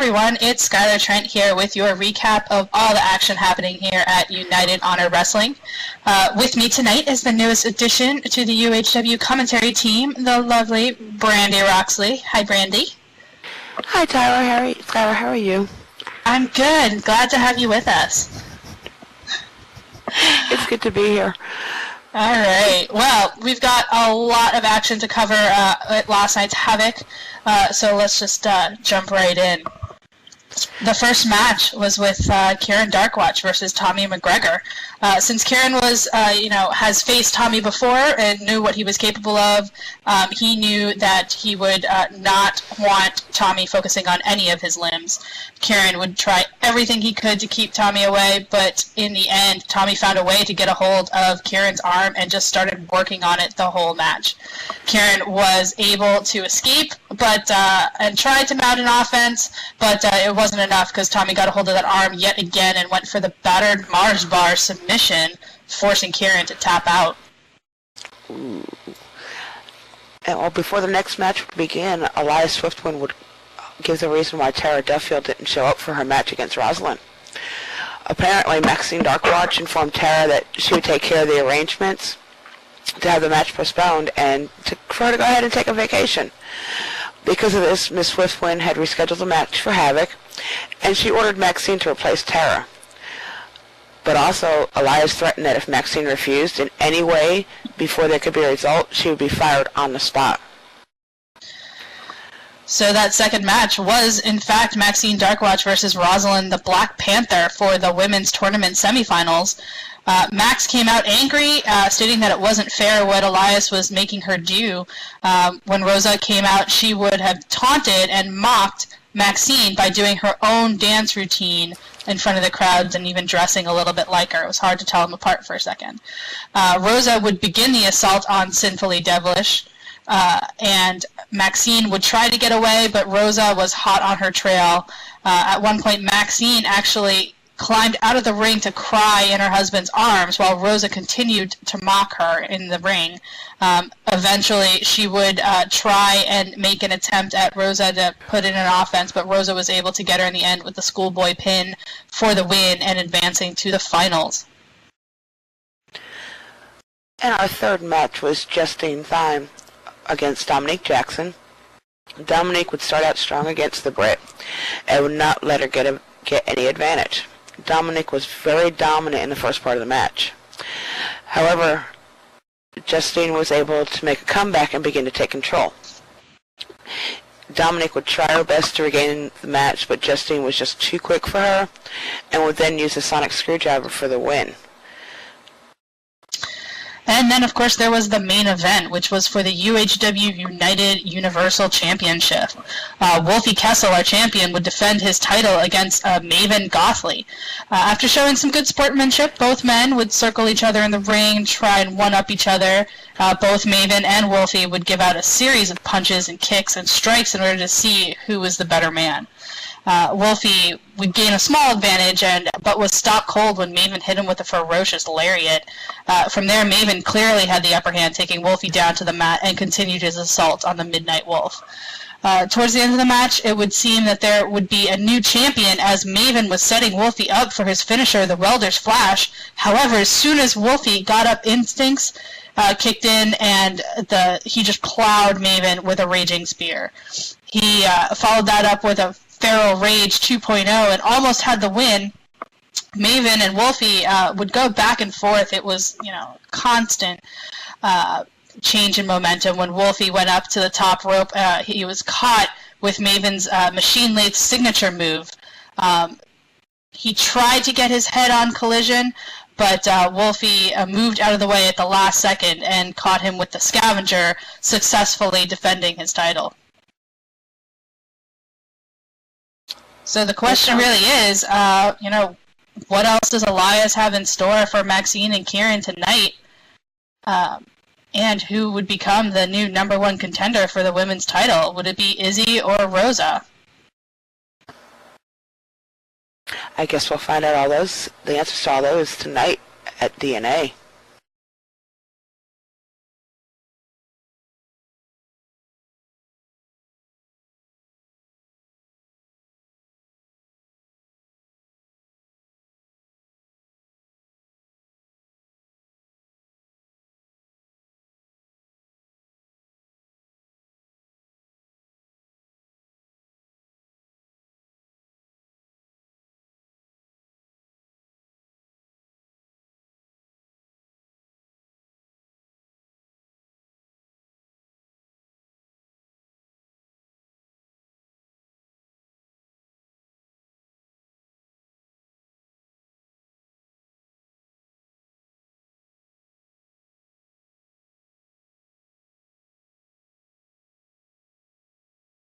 everyone, it's Skylar Trent here with your recap of all the action happening here at United Honor Wrestling. With me tonight is the newest addition to the UHW commentary team, the lovely Brandy Roxley. Hi, Brandy. Hi, Tyler. Skylar, how are you? I'm good. Glad to have you with us. It's good to be here. All right. Well, we've got a lot of action to cover at last night's Havok, so let's just jump right in. The first match was with Kieran Darkwatch versus Tommy McGregor. Since Kieran has faced Tommy before and knew what he was capable of, he knew that he would not want Tommy focusing on any of his limbs. Kieran would try everything he could to keep Tommy away, but in the end, Tommy found a way to get a hold of Kieran's arm and just started working on it the whole match. Kieran was able to escape, and tried to mount an offense, but it wasn't enough because Tommy got a hold of that arm yet again and went for the battered Mars bar submission, forcing Kieran to tap out. Ooh. And well, before the next match would begin, Elias Swiftwind would give the reason why Tara Duffield didn't show up for her match against Rosalind. Apparently, Maxine Darkwatch informed Tara that she would take care of the arrangements to have the match postponed and for her to go ahead and take a vacation. Because of this, Miss Swiftwind had rescheduled the match for Havok, and she ordered Maxine to replace Tara. But also, Elias threatened that if Maxine refused in any way before there could be a result, she would be fired on the spot. So that second match was, in fact, Maxine Darkwatch versus Rosalind the Black Panther for the women's tournament semifinals. Max came out angry, stating that it wasn't fair what Elias was making her do. When Rosa came out, she would have taunted and mocked Maxine by doing her own dance routine in front of the crowds and even dressing a little bit like her. It was hard to tell them apart for a second. Rosa would begin the assault on Sinfully Devilish, and Maxine would try to get away, but Rosa was hot on her trail. At one point, Maxine actually climbed out of the ring to cry in her husband's arms while Rosa continued to mock her in the ring. Eventually, she would try and make an attempt at Rosa to put in an offense, but Rosa was able to get her in the end with the schoolboy pin for the win and advancing to the finals. And our third match was Justine Thyme against Dominique Jackson. Dominique would start out strong against the Brit and would not let her get any advantage. Dominique was very dominant in the first part of the match. However, Justine was able to make a comeback and begin to take control. Dominique would try her best to regain the match, but Justine was just too quick for her and would then use the sonic screwdriver for the win. And then, of course, there was the main event, which was for the UHW United Universal Championship. Wolfie Kessel, our champion, would defend his title against Maven Gothley. After showing some good sportsmanship, both men would circle each other in the ring, try and one-up each other. Both Maven and Wolfie would give out a series of punches and kicks and strikes in order to see who was the better man. Wolfie would gain a small advantage, but was stopped cold when Maven hit him with a ferocious lariat. From there, Maven clearly had the upper hand, taking Wolfie down to the mat and continued his assault on the Midnight Wolf. Towards the end of the match, it would seem that there would be a new champion as Maven was setting Wolfie up for his finisher, the Welder's Flash. However, as soon as Wolfie got up, instincts kicked in, and he just plowed Maven with a Raging Spear. He followed that up with a Feral Rage 2.0 and almost had the win. Maven and Wolfie would go back and forth. It was, constant change in momentum. When Wolfie went up to the top rope, he was caught with Maven's Machine Lathe signature move. He tried to get his head-on collision, but Wolfie moved out of the way at the last second and caught him with the Scavenger, successfully defending his title. So the question really is, what else does Elias have in store for Maxine and Kieran tonight? And who would become the new #1 contender for the women's title? Would it be Izzy or Rosa? I guess we'll find out the answers to all those tonight at DNA.